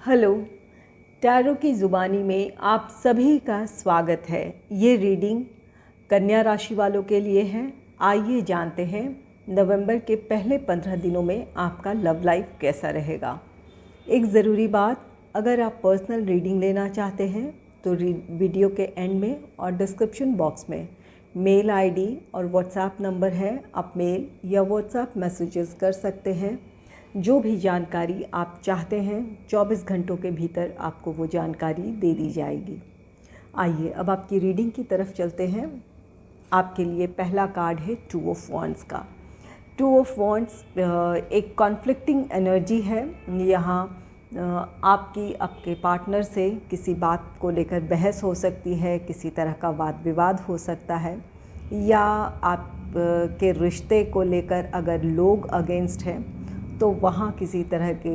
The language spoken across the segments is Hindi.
हेलो, टैरो की ज़ुबानी में आप सभी का स्वागत है। ये रीडिंग कन्या राशि वालों के लिए है। आइए जानते हैं नवंबर के पहले 15 दिनों में आपका लव लाइफ कैसा रहेगा। एक ज़रूरी बात, अगर आप पर्सनल रीडिंग लेना चाहते हैं तो वीडियो के एंड में और डिस्क्रिप्शन बॉक्स में मेल आईडी और व्हाट्सएप नंबर है। आप मेल या व्हाट्सएप मैसेजेस कर सकते हैं। जो भी जानकारी आप चाहते हैं 24 घंटों के भीतर आपको वो जानकारी दे दी जाएगी। आइए अब आपकी रीडिंग की तरफ चलते हैं। आपके लिए पहला कार्ड है 2 ऑफ वॉन्ड्स का। 2 ऑफ वॉन्ड्स एक कॉन्फ्लिक्टिंग एनर्जी है। यहाँ आपके पार्टनर से किसी बात को लेकर बहस हो सकती है, किसी तरह का वाद विवाद हो सकता है, या आप के रिश्ते को लेकर अगर लोग अगेंस्ट हैं तो वहाँ किसी तरह के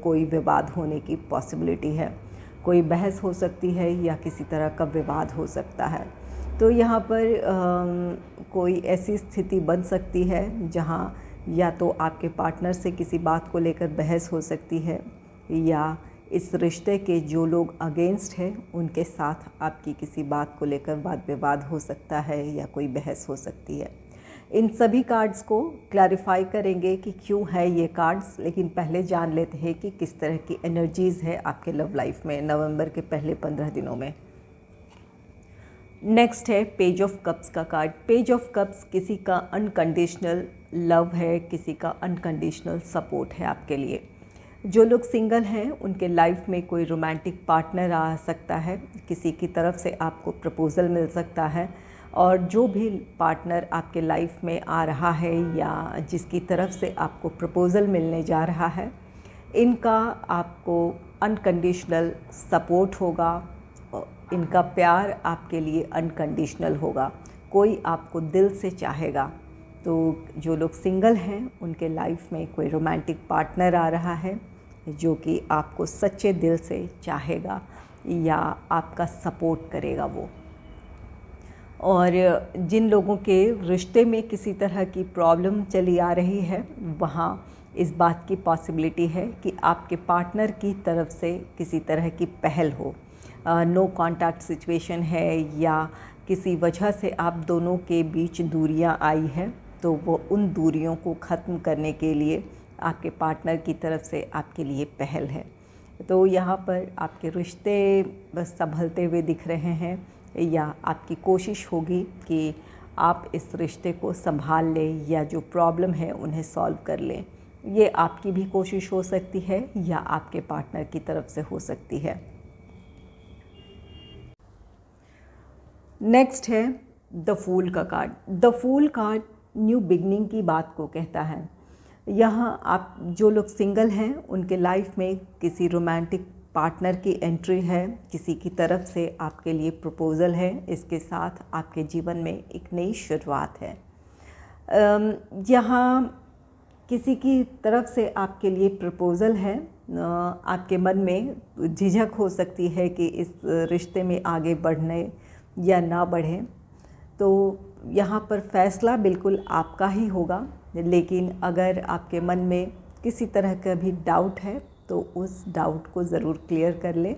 कोई विवाद होने की पॉसिबिलिटी है। कोई बहस हो सकती है या किसी तरह का विवाद हो सकता है। तो यहाँ पर कोई ऐसी स्थिति बन सकती है जहाँ या तो आपके पार्टनर से किसी बात को लेकर बहस हो सकती है, या इस रिश्ते के जो लोग अगेंस्ट हैं उनके साथ आपकी किसी बात को लेकर वाद विवाद हो सकता है या कोई बहस हो सकती है। इन सभी कार्ड्स को क्लैरिफाई करेंगे कि क्यों है ये कार्ड्स, लेकिन पहले जान लेते हैं कि किस तरह की एनर्जीज़ है आपके लव लाइफ में नवंबर के पहले 15 दिनों में। नेक्स्ट है पेज ऑफ कप्स का कार्ड। पेज ऑफ कप्स किसी का अनकंडीशनल लव है, किसी का अनकंडीशनल सपोर्ट है आपके लिए। जो लोग सिंगल हैं उनके लाइफ में कोई रोमांटिक पार्टनर आ सकता है, किसी की तरफ से आपको प्रपोज़ल मिल सकता है, और जो भी पार्टनर आपके लाइफ में आ रहा है या जिसकी तरफ से आपको प्रपोज़ल मिलने जा रहा है, इनका आपको अनकंडीशनल सपोर्ट होगा। इनका प्यार आपके लिए अनकंडीशनल होगा। कोई आपको दिल से चाहेगा। तो जो लोग सिंगल हैं उनके लाइफ में कोई रोमांटिक पार्टनर आ रहा है जो कि आपको सच्चे दिल से चाहेगा या आपका सपोर्ट करेगा वो। और जिन लोगों के रिश्ते में किसी तरह की प्रॉब्लम चली आ रही है, वहाँ इस बात की पॉसिबिलिटी है कि आपके पार्टनर की तरफ से किसी तरह की पहल हो। नो कांटेक्ट सिचुएशन है या किसी वजह से आप दोनों के बीच दूरियां आई हैं, तो वो उन दूरियों को ख़त्म करने के लिए आपके पार्टनर की तरफ से आपके लिए पहल है। तो यहाँ पर आपके रिश्ते बस संभलते हुए दिख रहे हैं, या आपकी कोशिश होगी कि आप इस रिश्ते को संभाल लें या जो प्रॉब्लम है उन्हें सॉल्व कर लें। ये आपकी भी कोशिश हो सकती है या आपके पार्टनर की तरफ से हो सकती है। नेक्स्ट है द फूल का card. The fool card new beginning की बात को कहता है। यहाँ आप जो लोग सिंगल हैं उनके लाइफ में किसी रोमांटिक पार्टनर की एंट्री है, किसी की तरफ से आपके लिए प्रपोज़ल है। इसके साथ आपके जीवन में एक नई शुरुआत है। यहाँ किसी की तरफ से आपके लिए प्रपोज़ल है। आपके मन में झिझक हो सकती है कि इस रिश्ते में आगे बढ़ने या ना बढ़ें। तो यहाँ पर फ़ैसला बिल्कुल आपका ही होगा, लेकिन अगर आपके मन में किसी तरह का भी डाउट है तो उस डाउट को ज़रूर क्लियर कर लें।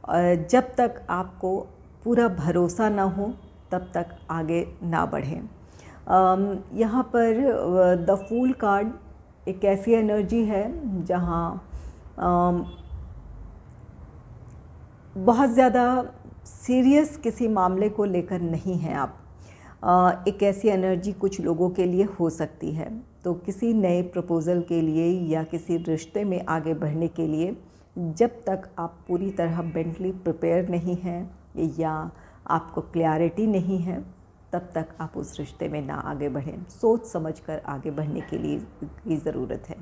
और जब तक आपको पूरा भरोसा ना हो तब तक आगे ना बढ़ें। यहाँ पर द फूल कार्ड एक ऐसी एनर्जी है जहाँ बहुत ज़्यादा सीरियस किसी मामले को लेकर नहीं हैं आप। एक ऐसी एनर्जी कुछ लोगों के लिए हो सकती है। तो किसी नए प्रपोज़ल के लिए या किसी रिश्ते में आगे बढ़ने के लिए जब तक आप पूरी तरह मेंटली प्रिपेयर नहीं हैं या आपको क्लैरिटी नहीं है, तब तक आप उस रिश्ते में ना आगे बढ़ें। सोच समझकर आगे बढ़ने के लिए की ज़रूरत है।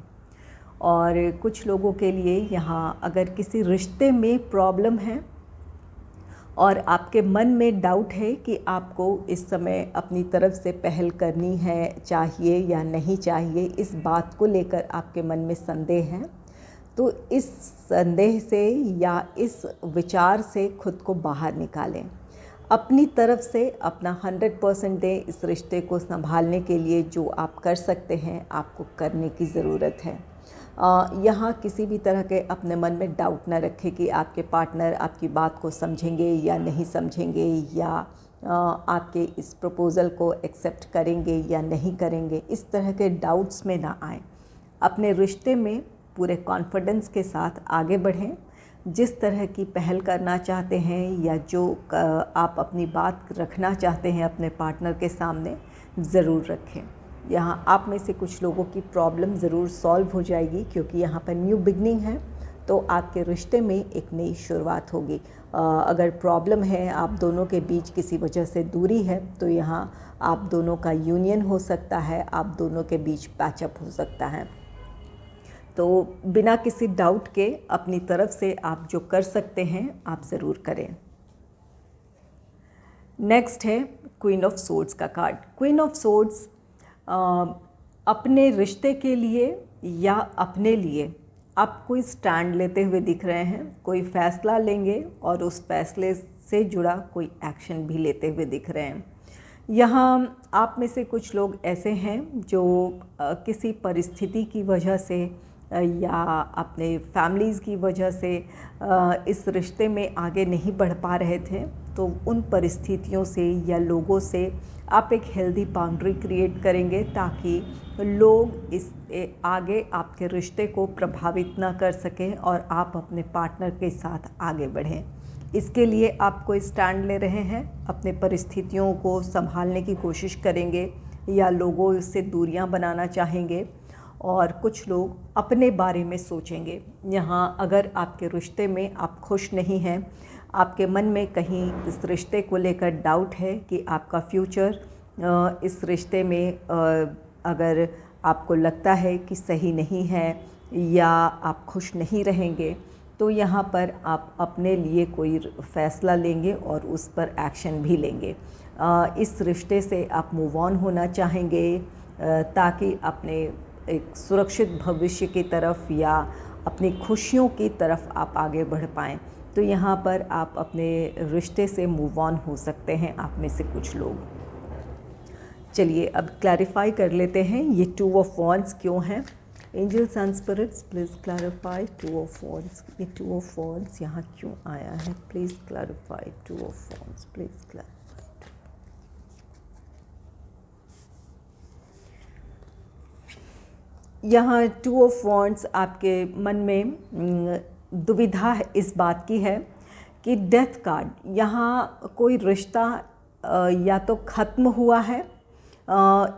और कुछ लोगों के लिए यहाँ अगर किसी रिश्ते में प्रॉब्लम है और आपके मन में डाउट है कि आपको इस समय अपनी तरफ से पहल करनी है, चाहिए या नहीं चाहिए, इस बात को लेकर आपके मन में संदेह है, तो इस संदेह से या इस विचार से खुद को बाहर निकालें। अपनी तरफ से अपना 100% दें। इस रिश्ते को संभालने के लिए जो आप कर सकते हैं आपको करने की ज़रूरत है। यहाँ किसी भी तरह के अपने मन में डाउट ना रखें कि आपके पार्टनर आपकी बात को समझेंगे या नहीं समझेंगे, या आपके इस प्रपोज़ल को एक्सेप्ट करेंगे या नहीं करेंगे। इस तरह के डाउट्स में ना आएँ। अपने रिश्ते में पूरे कॉन्फिडेंस के साथ आगे बढ़ें। जिस तरह की पहल करना चाहते हैं या जो आप अपनी बात रखना चाहते हैं अपने पार्टनर के सामने, ज़रूर रखें। यहाँ आप में से कुछ लोगों की प्रॉब्लम ज़रूर सॉल्व हो जाएगी, क्योंकि यहाँ पर न्यू बिगनिंग है, तो आपके रिश्ते में एक नई शुरुआत होगी। अगर प्रॉब्लम है, आप दोनों के बीच किसी वजह से दूरी है, तो यहाँ आप दोनों का यूनियन हो सकता है, आप दोनों के बीच पैचअप हो सकता है। तो बिना किसी डाउट के अपनी तरफ से आप जो कर सकते हैं आप ज़रूर करें। नेक्स्ट है क्वीन ऑफ सोर्ड्स का कार्ड। क्वीन ऑफ सोर्ड्स अपने रिश्ते के लिए या अपने लिए आप कोई स्टैंड लेते हुए दिख रहे हैं, कोई फ़ैसला लेंगे और उस फैसले से जुड़ा कोई एक्शन भी लेते हुए दिख रहे हैं। यहाँ आप में से कुछ लोग ऐसे हैं जो किसी परिस्थिति की वजह से या अपने फैमिलीज़ की वजह से इस रिश्ते में आगे नहीं बढ़ पा रहे थे, तो उन परिस्थितियों से या लोगों से आप एक हेल्दी बाउंड्री क्रिएट करेंगे ताकि लोग इस आगे आपके रिश्ते को प्रभावित ना कर सकें और आप अपने पार्टनर के साथ आगे बढ़ें। इसके लिए आप कोई स्टैंड ले रहे हैं, अपने परिस्थितियों को संभालने की कोशिश करेंगे या लोगों से दूरियां बनाना चाहेंगे, और कुछ लोग अपने बारे में सोचेंगे। यहाँ अगर आपके रिश्ते में आप खुश नहीं हैं, आपके मन में कहीं इस रिश्ते को लेकर डाउट है कि आपका फ्यूचर इस रिश्ते में अगर आपको लगता है कि सही नहीं है या आप खुश नहीं रहेंगे, तो यहाँ पर आप अपने लिए कोई फ़ैसला लेंगे और उस पर एक्शन भी लेंगे। इस रिश्ते से आप मूव ऑन होना चाहेंगे ताकि अपने एक सुरक्षित भविष्य की तरफ या अपनी खुशियों की तरफ आप आगे बढ़ पाएँ। तो यहाँ पर आप अपने रिश्ते से मूव ऑन हो सकते हैं, आप में से कुछ लोग। चलिए अब क्लैरिफाई कर लेते हैं ये टू ऑफ वॉन्ड्स क्यों है। Angels and spirits please clarify two of wands, ये टू ऑफ वॉन्ड्स यहाँ क्यों आया है। Please clarify two of wands, please clarify. यहाँ टू ऑफ वॉन्ड्स आपके मन में दुविधा इस बात की है कि डेथ कार्ड, यहाँ कोई रिश्ता या तो ख़त्म हुआ है,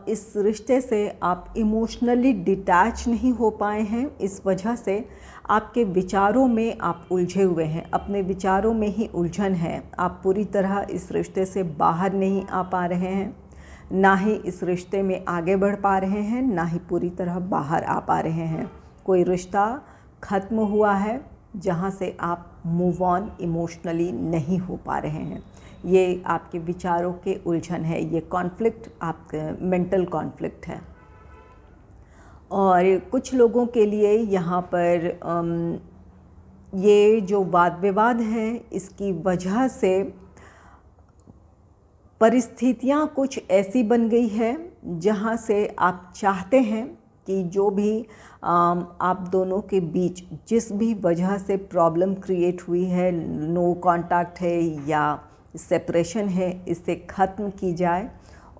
इस रिश्ते से आप इमोशनली डिटैच नहीं हो पाए हैं, इस वजह से आपके विचारों में आप उलझे हुए हैं, अपने विचारों में ही उलझन है, आप पूरी तरह इस रिश्ते से बाहर नहीं आ पा रहे हैं, ना ही इस रिश्ते में आगे बढ़ पा रहे हैं, ना ही पूरी तरह बाहर आ पा रहे हैं। कोई रिश्ता ख़त्म हुआ है जहाँ से आप मूव ऑन इमोशनली नहीं हो पा रहे हैं। ये आपके विचारों के उलझन है, ये कॉन्फ्लिक्ट आपका मेंटल कॉन्फ्लिक्ट है। और कुछ लोगों के लिए यहाँ पर ये जो वाद विवाद है, इसकी वजह से परिस्थितियाँ कुछ ऐसी बन गई है जहाँ से आप चाहते हैं कि जो भी आप दोनों के बीच जिस भी वजह से प्रॉब्लम क्रिएट हुई है, नो कांटेक्ट है या सेपरेशन है, इसे ख़त्म की जाए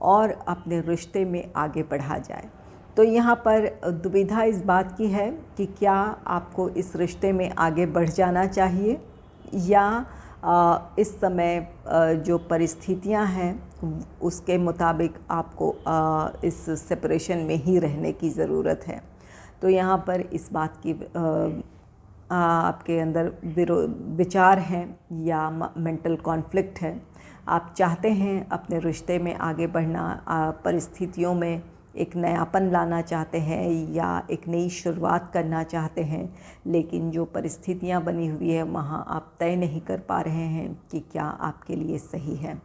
और अपने रिश्ते में आगे बढ़ा जाए। तो यहाँ पर दुविधा इस बात की है कि क्या आपको इस रिश्ते में आगे बढ़ जाना चाहिए या इस समय जो परिस्थितियां हैं उसके मुताबिक आपको इस सेपरेशन में ही रहने की ज़रूरत है। तो यहाँ पर इस बात की आपके अंदर विचार हैं या मेंटल कॉन्फ्लिक्ट है। आप चाहते हैं अपने रिश्ते में आगे बढ़ना, परिस्थितियों में एक नयापन लाना चाहते हैं या एक नई शुरुआत करना चाहते हैं, लेकिन जो परिस्थितियां बनी हुई है वहाँ आप तय नहीं कर पा रहे हैं कि क्या आपके लिए सही है।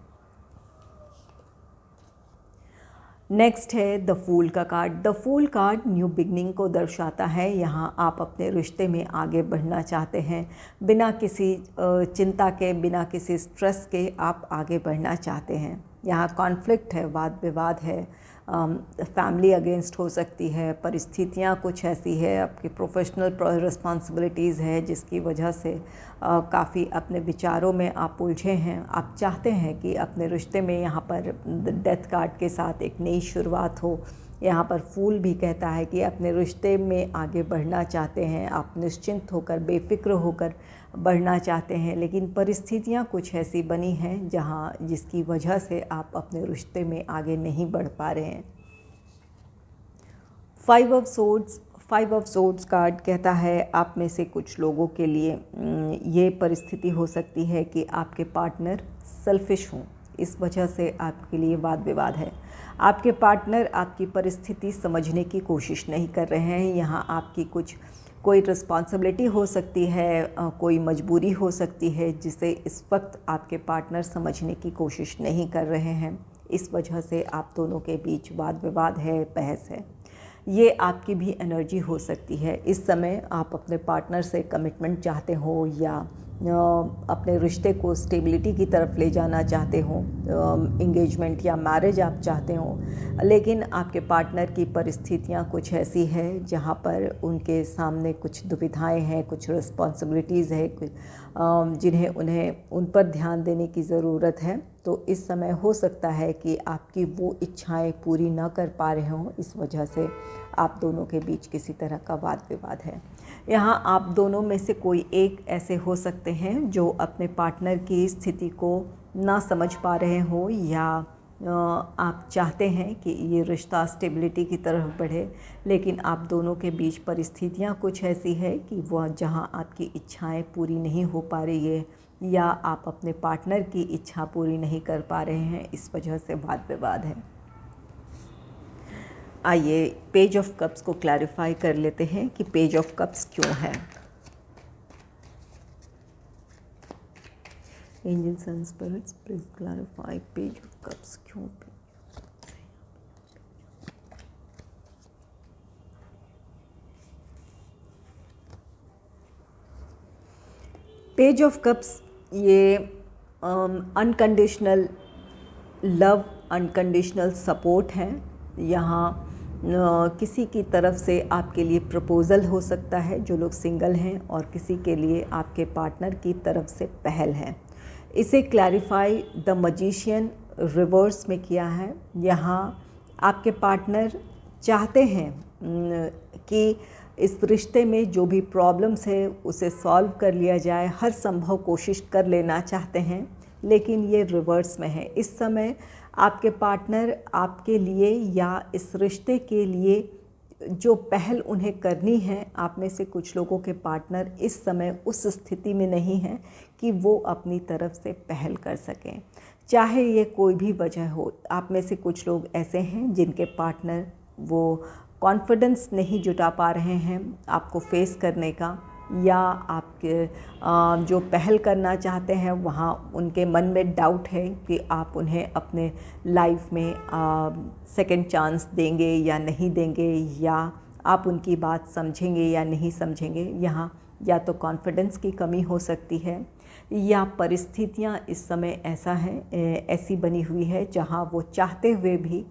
नेक्स्ट है द फूल का card. The fool card new beginning को दर्शाता है। यहाँ आप अपने रिश्ते में आगे बढ़ना चाहते हैं, बिना किसी चिंता के, बिना किसी स्ट्रेस के आप आगे बढ़ना चाहते हैं। यहाँ कॉन्फ्लिक्ट है, वाद विवाद है, फैमिली अगेंस्ट हो सकती है, परिस्थितियाँ कुछ ऐसी है, आपकी प्रोफेशनल रिस्पॉन्सिबिलिटीज़ है जिसकी वजह से काफ़ी अपने विचारों में आप उलझे हैं। आप चाहते हैं कि अपने रिश्ते में यहाँ पर डेथ कार्ड के साथ एक नई शुरुआत हो। यहाँ पर फूल भी कहता है कि अपने रिश्ते में आगे बढ़ना चाहते हैं, आप निश्चिंत होकर बेफिक्र होकर बढ़ना चाहते हैं, लेकिन परिस्थितियाँ कुछ ऐसी बनी हैं जहाँ जिसकी वजह से आप अपने रिश्ते में आगे नहीं बढ़ पा रहे हैं। 5 ऑफ सोर्ड्स कार्ड कहता है आप में से कुछ लोगों के लिए ये परिस्थिति हो सकती है कि आपके पार्टनर सेल्फिश हों, इस वजह से आपके लिए वाद विवाद है। आपके पार्टनर आपकी परिस्थिति समझने की कोशिश नहीं कर रहे हैं। यहाँ आपकी कोई रिस्पॉन्सिबिलिटी हो सकती है, कोई मजबूरी हो सकती है जिसे इस वक्त आपके पार्टनर समझने की कोशिश नहीं कर रहे हैं। इस वजह से आप दोनों के बीच वाद विवाद है, बहस है। ये आपकी भी एनर्जी हो सकती है। इस समय आप अपने पार्टनर से कमिटमेंट चाहते हो या अपने रिश्ते को स्टेबिलिटी की तरफ ले जाना चाहते हो, इंगेजमेंट या मैरिज आप चाहते हो, लेकिन आपके पार्टनर की परिस्थितियाँ कुछ ऐसी है जहाँ पर उनके सामने कुछ दुविधाएं हैं, कुछ रिस्पॉन्सिबिलिटीज़ है, जिन्हें उन्हें उन पर ध्यान देने की ज़रूरत है। तो इस समय हो सकता है कि आपकी वो इच्छाएं पूरी ना कर पा रहे हों, इस वजह से आप दोनों के बीच किसी तरह का वाद विवाद है। यहाँ आप दोनों में से कोई एक ऐसे हो सकते हैं जो अपने पार्टनर की स्थिति को ना समझ पा रहे हो, या आप चाहते हैं कि ये रिश्ता स्टेबिलिटी की तरफ बढ़े, लेकिन आप दोनों के बीच परिस्थितियाँ कुछ ऐसी है कि वह जहाँ आपकी इच्छाएं पूरी नहीं हो पा रही है या आप अपने पार्टनर की इच्छा पूरी नहीं कर पा रहे हैं, इस वजह से वाद विवाद है। आइए पेज ऑफ कप्स को क्लैरिफाई कर लेते हैं कि पेज ऑफ कप्स क्यों है। Angels and spirits please clarify page of cups क्यों। पेज ऑफ कप्स ये अनकंडीशनल लव, अनकंडीशनल सपोर्ट है। यहाँ किसी की तरफ से आपके लिए प्रपोज़ल हो सकता है जो लोग सिंगल हैं, और किसी के लिए आपके पार्टनर की तरफ से पहल है। इसे क्लैरिफाई द मैजिशियन रिवर्स में किया है। यहाँ आपके पार्टनर चाहते हैं कि इस रिश्ते में जो भी प्रॉब्लम्स है उसे सॉल्व कर लिया जाए, हर संभव कोशिश कर लेना चाहते हैं, लेकिन ये रिवर्स में है। इस समय आपके पार्टनर आपके लिए या इस रिश्ते के लिए जो पहल उन्हें करनी है, आप में से कुछ लोगों के पार्टनर इस समय उस स्थिति में नहीं हैं कि वो अपनी तरफ से पहल कर सकें, चाहे ये कोई भी वजह हो। आप में से कुछ लोग ऐसे हैं जिनके पार्टनर वो कॉन्फिडेंस नहीं जुटा पा रहे हैं आपको फेस करने का, या आपके जो पहल करना चाहते हैं वहाँ उनके मन में डाउट है कि आप उन्हें अपने लाइफ में सेकंड चांस देंगे या नहीं देंगे, या आप उनकी बात समझेंगे या नहीं समझेंगे। यहाँ या तो कॉन्फिडेंस की कमी हो सकती है, या परिस्थितियाँ इस समय ऐसी बनी हुई है जहाँ वो चाहते हुए भी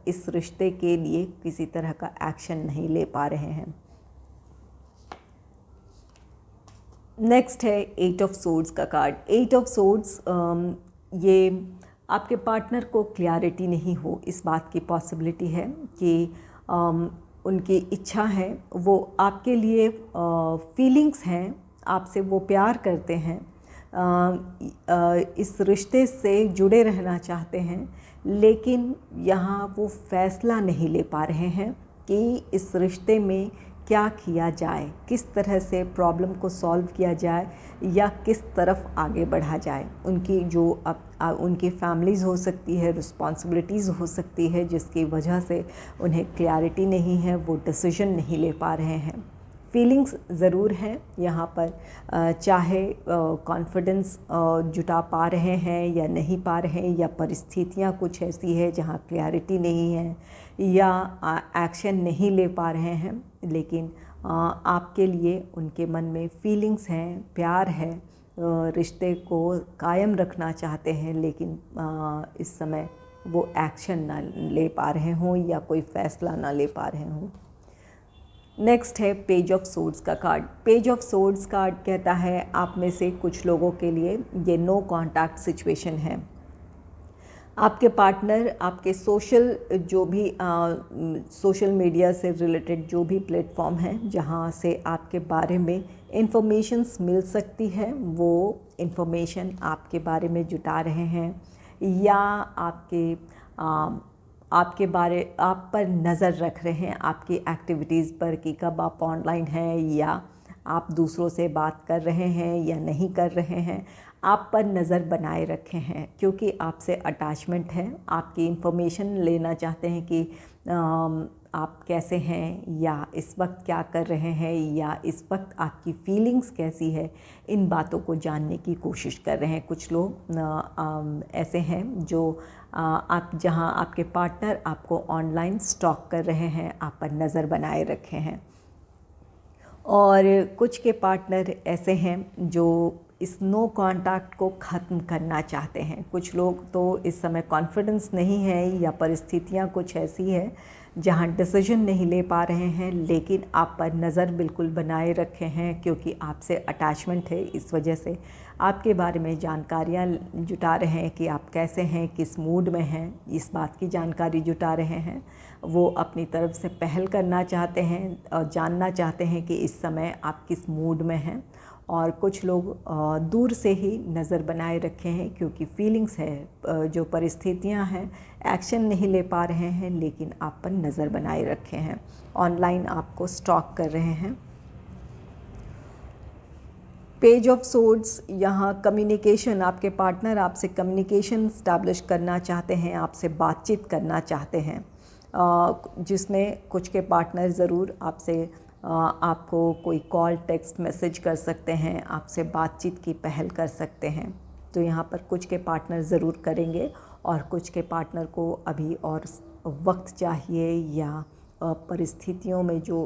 इस रिश्ते के लिए किसी तरह का एक्शन नहीं ले पा रहे हैं। नेक्स्ट है 8 ऑफ सोर्ड्स का कार्ड। 8 ऑफ सोर्ड्स ये आपके पार्टनर को क्लैरिटी नहीं हो, इस बात की पॉसिबिलिटी है कि उनकी इच्छा है, वो आपके लिए फीलिंग्स हैं, आपसे वो प्यार करते हैं, इस रिश्ते से जुड़े रहना चाहते हैं, लेकिन यहाँ वो फैसला नहीं ले पा रहे हैं कि इस रिश्ते में क्या किया जाए, किस तरह से प्रॉब्लम को सॉल्व किया जाए या किस तरफ आगे बढ़ा जाए। उनकी जो उनकी फैमिलीज़ हो सकती है, रिस्पॉन्सिबिलिटीज़ हो सकती है, जिसकी वजह से उन्हें क्लैरिटी नहीं है, वो डिसीजन नहीं ले पा रहे हैं। फीलिंग्स ज़रूर हैं यहाँ पर, चाहे कॉन्फिडेंस जुटा पा रहे हैं या नहीं पा रहे हैं, या परिस्थितियाँ कुछ ऐसी है जहाँ क्लैरिटी नहीं है, या एक्शन नहीं ले पा रहे हैं, लेकिन आपके लिए उनके मन में फीलिंग्स हैं, प्यार है, रिश्ते को कायम रखना चाहते हैं, लेकिन इस समय वो एक्शन ना ले पा रहे हों या कोई फ़ैसला ना ले पा रहे हों। नेक्स्ट है पेज ऑफ सोर्ड्स का card. Page of swords card कहता है आप में से कुछ लोगों के लिए ये नो कॉन्टैक्ट सिचुएशन है। आपके पार्टनर आपके सोशल मीडिया से रिलेटेड जो भी प्लेटफॉर्म हैं जहां से आपके बारे में इंफॉर्मेशंस मिल सकती है, वो इंफॉर्मेशन आपके बारे में जुटा रहे हैं या आप पर नज़र रख रहे हैं, आपकी एक्टिविटीज़ पर कि कब आप ऑनलाइन हैं या आप दूसरों से बात कर रहे हैं या नहीं कर रहे हैं। आप पर नज़र बनाए रखे हैं क्योंकि आपसे अटैचमेंट है, आपकी इंफॉर्मेशन लेना चाहते हैं कि आप कैसे हैं या इस वक्त क्या कर रहे हैं या इस वक्त आपकी फीलिंग्स कैसी है। इन बातों को जानने की कोशिश कर रहे हैं। कुछ लोग ऐसे हैं जो जहां आपके पार्टनर आपको ऑनलाइन स्टॉक कर रहे हैं, आप पर नज़र बनाए रखे हैं। और कुछ के पार्टनर ऐसे हैं जो इस नो कॉन्टैक्ट को ख़त्म करना चाहते हैं। कुछ लोग तो इस समय कॉन्फिडेंस नहीं है या परिस्थितियां कुछ ऐसी है जहां डिसीजन नहीं ले पा रहे हैं, लेकिन आप पर नज़र बिल्कुल बनाए रखे हैं क्योंकि आपसे अटैचमेंट है। इस वजह से आपके बारे में जानकारियां जुटा रहे हैं कि आप कैसे हैं, किस मूड में हैं, इस बात की जानकारी जुटा रहे हैं। वो अपनी तरफ से पहल करना चाहते हैं और जानना चाहते हैं कि इस समय आप किस मूड में हैं। और कुछ लोग दूर से ही नज़र बनाए रखे हैं क्योंकि फीलिंग्स है, जो परिस्थितियां हैं, एक्शन नहीं ले पा रहे हैं लेकिन आप पर नज़र बनाए रखे हैं, ऑनलाइन आपको स्टॉक कर रहे हैं। पेज ऑफ सोर्ड्स, यहाँ कम्युनिकेशन, आपके पार्टनर आपसे कम्युनिकेशन स्टैब्लिश करना चाहते हैं, आपसे बातचीत करना चाहते हैं, जिसमें कुछ के पार्टनर ज़रूर आपको कोई कॉल, टेक्स्ट मैसेज कर सकते हैं, आपसे बातचीत की पहल कर सकते हैं। तो यहाँ पर कुछ के पार्टनर ज़रूर करेंगे और कुछ के पार्टनर को अभी और वक्त चाहिए या परिस्थितियों में जो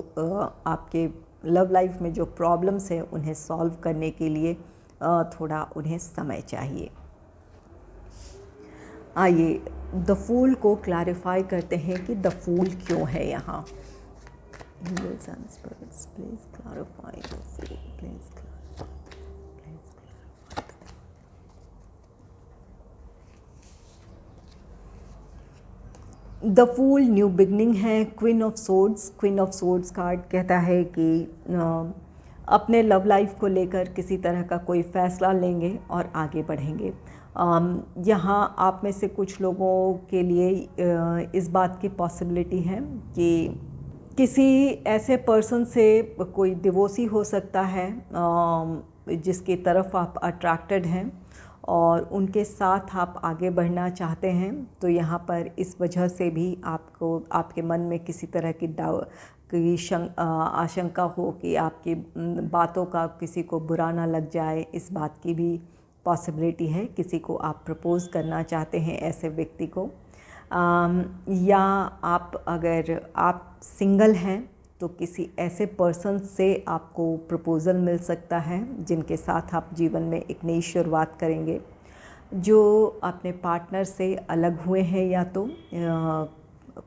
आपके लव लाइफ में जो प्रॉब्लम्स हैं उन्हें सॉल्व करने के लिए थोड़ा उन्हें समय चाहिए। आइए द फूल को क्लैरिफाई करते हैं कि द फूल क्यों है यहाँ। Angels and spirits, please clarify the fool. Please clarify. The fool new beginning है। Queen of swords, queen of swords card कहता है कि अपने लव लाइफ को लेकर किसी तरह का कोई फ़ैसला लेंगे और आगे बढ़ेंगे। यहाँ आप में से कुछ लोगों के लिए इस बात की पॉसिबिलिटी है कि किसी ऐसे पर्सन से कोई डिवोर्सी हो सकता है जिसकी तरफ आप अट्रैक्टेड हैं और उनके साथ आप आगे बढ़ना चाहते हैं। तो यहाँ पर इस वजह से भी आपके मन में किसी तरह की आशंका हो कि आपकी बातों का किसी को बुरा ना लग जाए, इस बात की भी पॉसिबिलिटी है। किसी को आप प्रपोज़ करना चाहते हैं ऐसे व्यक्ति को, या अगर आप सिंगल हैं तो किसी ऐसे पर्सन से आपको प्रपोज़ल मिल सकता है जिनके साथ आप जीवन में एक नई शुरुआत करेंगे, जो अपने पार्टनर से अलग हुए हैं या तो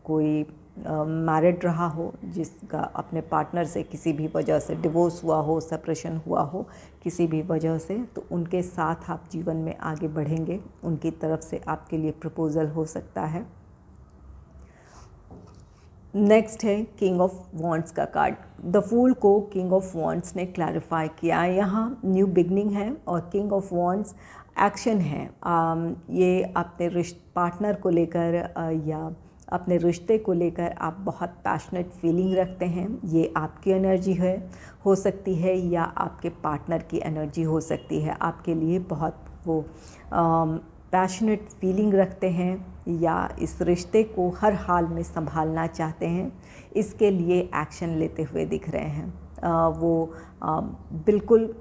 कोई मैरिड रहा हो जिसका अपने पार्टनर से किसी भी वजह से डिवोर्स हुआ हो, सेपरेशन हुआ हो किसी भी वजह से, तो उनके साथ आप जीवन में आगे बढ़ेंगे। उनकी तरफ से आपके लिए प्रपोज़ल हो सकता है। नेक्स्ट है किंग ऑफ वॉन्ड्स का कार्ड। द फूल को किंग ऑफ वॉन्ड्स ने क्लैरिफाई किया। यहाँ न्यू बिगनिंग है और किंग ऑफ वॉन्ड्स एक्शन है। ये अपने पार्टनर को लेकर या अपने रिश्ते को लेकर आप बहुत पैशनेट फीलिंग रखते हैं। ये आपकी एनर्जी हो सकती है या आपके पार्टनर की एनर्जी हो सकती है। आपके लिए बहुत वो पैशनेट फीलिंग रखते हैं या इस रिश्ते को हर हाल में संभालना चाहते हैं, इसके लिए एक्शन लेते हुए दिख रहे हैं। वो बिल्कुल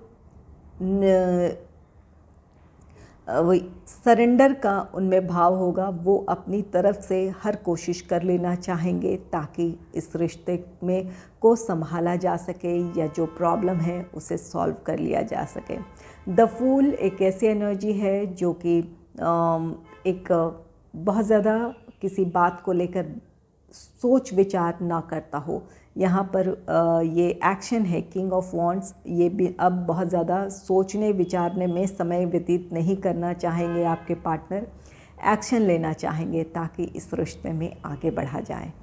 वही सरेंडर का उनमें भाव होगा। वो अपनी तरफ से हर कोशिश कर लेना चाहेंगे ताकि इस रिश्ते में को संभाला जा सके या जो प्रॉब्लम है उसे सॉल्व कर लिया जा सके। द फूल एक ऐसी एनर्जी है जो कि एक बहुत ज़्यादा किसी बात को लेकर सोच विचार ना करता हो। यहाँ पर ये एक्शन है, किंग ऑफ वॉन्ड्स, ये भी अब बहुत ज़्यादा सोचने विचारने में समय व्यतीत नहीं करना चाहेंगे आपके पार्टनर, एक्शन लेना चाहेंगे ताकि इस रिश्ते में आगे बढ़ा जाए।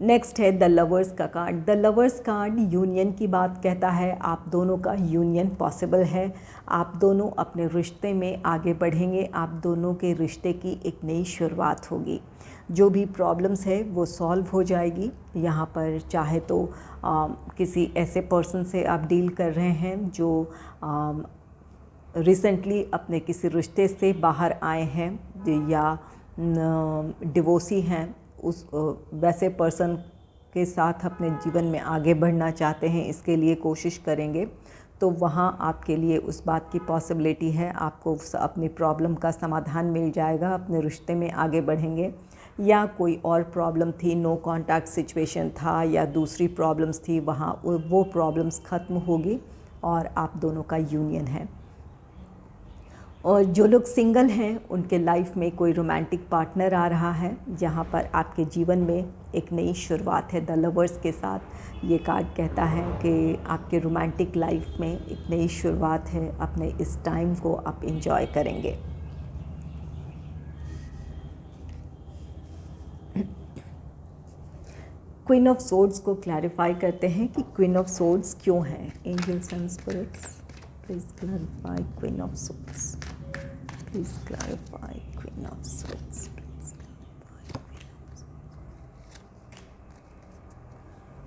नेक्स्ट है द लवर्स का card. The lovers card union की बात कहता है, आप दोनों का यूनियन पॉसिबल है, आप दोनों अपने रिश्ते में आगे बढ़ेंगे, आप दोनों के रिश्ते की एक नई शुरुआत होगी। जो भी प्रॉब्लम्स है वो सॉल्व हो जाएगी। यहाँ पर चाहे तो किसी ऐसे पर्सन से आप डील कर रहे हैं जो रिसेंटली अपने किसी रिश्ते से बाहर आए हैं या डिवोर्सी हैं, उस वैसे पर्सन के साथ अपने जीवन में आगे बढ़ना चाहते हैं, इसके लिए कोशिश करेंगे तो वहाँ आपके लिए उस बात की पॉसिबिलिटी है, आपको अपनी प्रॉब्लम का समाधान मिल जाएगा, अपने रिश्ते में आगे बढ़ेंगे। या कोई और प्रॉब्लम थी, नो कांटेक्ट सिचुएशन था या दूसरी प्रॉब्लम्स थी, वहाँ वो प्रॉब्लम्स ख़त्म होगी और आप दोनों का यूनियन है। और जो लोग सिंगल हैं उनके लाइफ में कोई रोमांटिक पार्टनर आ रहा है, जहाँ पर आपके जीवन में एक नई शुरुआत है। द लवर्स के साथ ये कार्ड कहता है कि आपके रोमांटिक लाइफ में एक नई शुरुआत है, अपने इस टाइम को आप एंजॉय करेंगे। क्वीन ऑफ सोर्ड्स को क्लैरिफाई करते हैं कि क्वीन ऑफ सोर्ड्स क्यों है। Angels and spirits please clarify queen of swords, please clarify queen of swords, please clarify queen of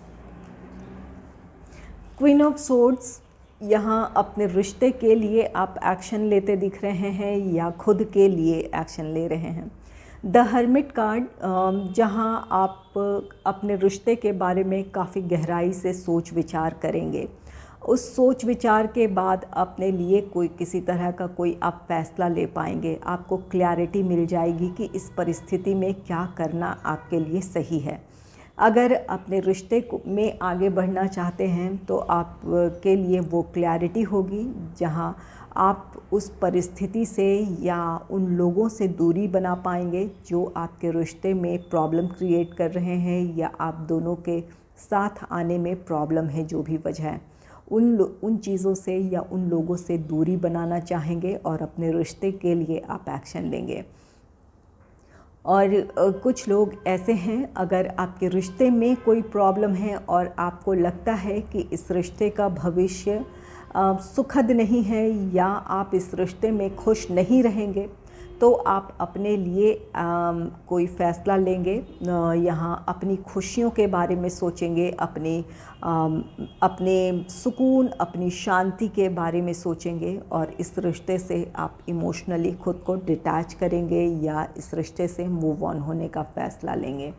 swords. Queen of swords यहाँ अपने रिश्ते के लिए आप एक्शन लेते दिख रहे हैं या खुद के लिए एक्शन ले रहे हैं। द हर्मिट कार्ड जहाँ आप अपने रिश्ते के बारे में काफ़ी गहराई से सोच विचार करेंगे, उस सोच विचार के बाद अपने लिए कोई किसी तरह का कोई आप फैसला ले पाएंगे, आपको क्लैरिटी मिल जाएगी कि इस परिस्थिति में क्या करना आपके लिए सही है। अगर अपने रिश्ते में आगे बढ़ना चाहते हैं तो आप के लिए वो क्लैरिटी होगी जहाँ आप उस परिस्थिति से या उन लोगों से दूरी बना पाएंगे जो आपके रिश्ते में प्रॉब्लम क्रिएट कर रहे हैं या आप दोनों के साथ आने में प्रॉब्लम है, जो भी वजह है, उन चीज़ों से या उन लोगों से दूरी बनाना चाहेंगे और अपने रिश्ते के लिए आप एक्शन लेंगे। और कुछ लोग ऐसे हैं, अगर आपके रिश्ते में कोई प्रॉब्लम है और आपको लगता है कि इस रिश्ते का भविष्य सुखद नहीं है या आप इस रिश्ते में खुश नहीं रहेंगे, तो आप अपने लिए कोई फ़ैसला लेंगे। यहाँ अपनी खुशियों के बारे में सोचेंगे, अपने सुकून, अपनी शांति के बारे में सोचेंगे और इस रिश्ते से आप इमोशनली खुद को डिटैच करेंगे या इस रिश्ते से मूव ऑन होने का फ़ैसला लेंगे।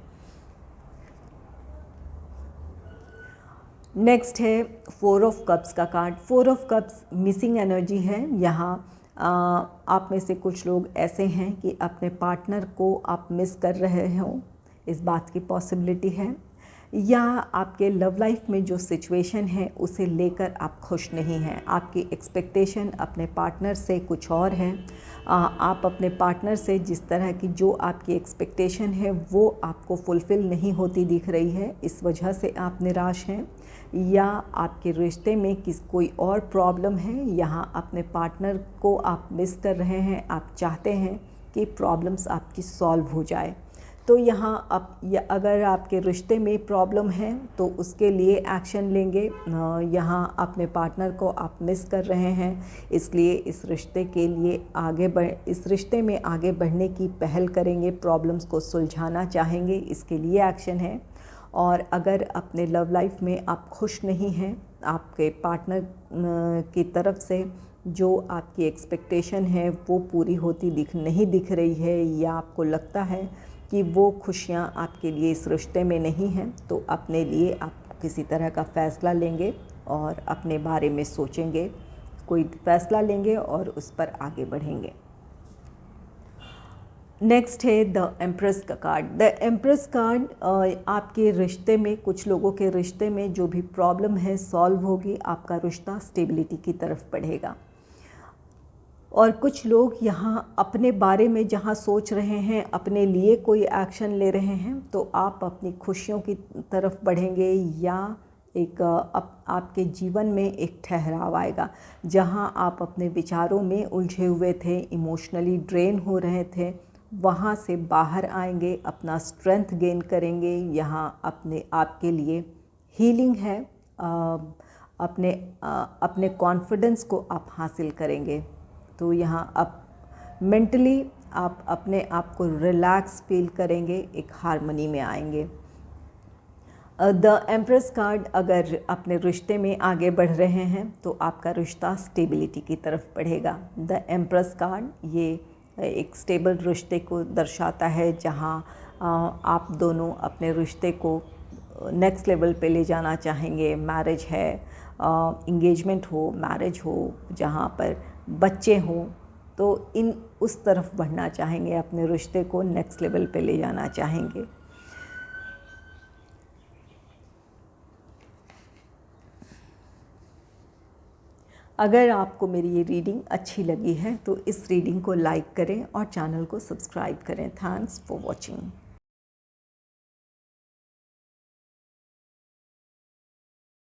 नेक्स्ट है फोर ऑफ कप्स का card. Four of cups missing energy है। यहाँ आप में से कुछ लोग ऐसे हैं कि अपने पार्टनर को आप मिस कर रहे हो, इस बात की पॉसिबिलिटी है, या आपके लव लाइफ में जो सिचुएशन है उसे लेकर आप खुश नहीं हैं। आपकी एक्सपेक्टेशन अपने पार्टनर से कुछ और है। आप अपने पार्टनर से जिस तरह की जो आपकी एक्सपेक्टेशन है वो आपको फुलफ़िल नहीं होती दिख रही है, इस वजह से आप निराश हैं, या आपके रिश्ते में कोई और प्रॉब्लम है। यहाँ अपने पार्टनर को आप मिस कर रहे हैं, आप चाहते हैं कि प्रॉब्लम्स आपकी सॉल्व हो जाए। तो यहाँ अगर आपके रिश्ते में प्रॉब्लम है तो उसके लिए एक्शन लेंगे। यहाँ अपने पार्टनर को आप मिस कर रहे हैं, इसलिए इस रिश्ते के लिए इस रिश्ते में आगे बढ़ने की पहल करेंगे, प्रॉब्लम्स को सुलझाना चाहेंगे, इसके लिए एक्शन है। और अगर अपने लव लाइफ में आप खुश नहीं हैं, आपके पार्टनर की तरफ से जो आपकी एक्सपेक्टेशन है वो पूरी होती नहीं दिख रही है, या आपको लगता है कि वो खुशियाँ आपके लिए इस रिश्ते में नहीं हैं, तो अपने लिए आप किसी तरह का फ़ैसला लेंगे और अपने बारे में सोचेंगे, कोई फ़ैसला लेंगे और उस पर आगे बढ़ेंगे। नेक्स्ट है द एम्प्रेस का कार्ड। द एम्प्रेस कार्ड आपके रिश्ते में, कुछ लोगों के रिश्ते में जो भी प्रॉब्लम है सॉल्व होगी, आपका रिश्ता स्टेबिलिटी की तरफ बढ़ेगा। और कुछ लोग यहाँ अपने बारे में जहाँ सोच रहे हैं, अपने लिए कोई एक्शन ले रहे हैं, तो आप अपनी खुशियों की तरफ बढ़ेंगे या एक आपके जीवन में एक ठहराव आएगा। जहाँ आप अपने विचारों में उलझे हुए थे, इमोशनली ड्रेन हो रहे थे, वहाँ से बाहर आएंगे, अपना स्ट्रेंथ गेन करेंगे। यहाँ अपने आपके लिए हीलिंग है, अपने कॉन्फिडेंस को आप हासिल करेंगे। तो यहाँ आप मेंटली आप अपने आप को रिलैक्स फील करेंगे, एक हार्मनी में आएंगे। द एम्प्रेस कार्ड, अगर अपने रिश्ते में आगे बढ़ रहे हैं तो आपका रिश्ता स्टेबिलिटी की तरफ बढ़ेगा। द एम्प्रेस कार्ड ये एक स्टेबल रिश्ते को दर्शाता है, जहाँ आप दोनों अपने रिश्ते को नेक्स्ट लेवल पे ले जाना चाहेंगे। मैरिज है, इंगेजमेंट हो, मैरिज हो, जहाँ पर बच्चे हों, तो उस तरफ बढ़ना चाहेंगे, अपने रिश्ते को नेक्स्ट लेवल पे ले जाना चाहेंगे। अगर आपको मेरी ये रीडिंग अच्छी लगी है तो इस रीडिंग को लाइक करें और चैनल को सब्सक्राइब करें। Thanks for watching.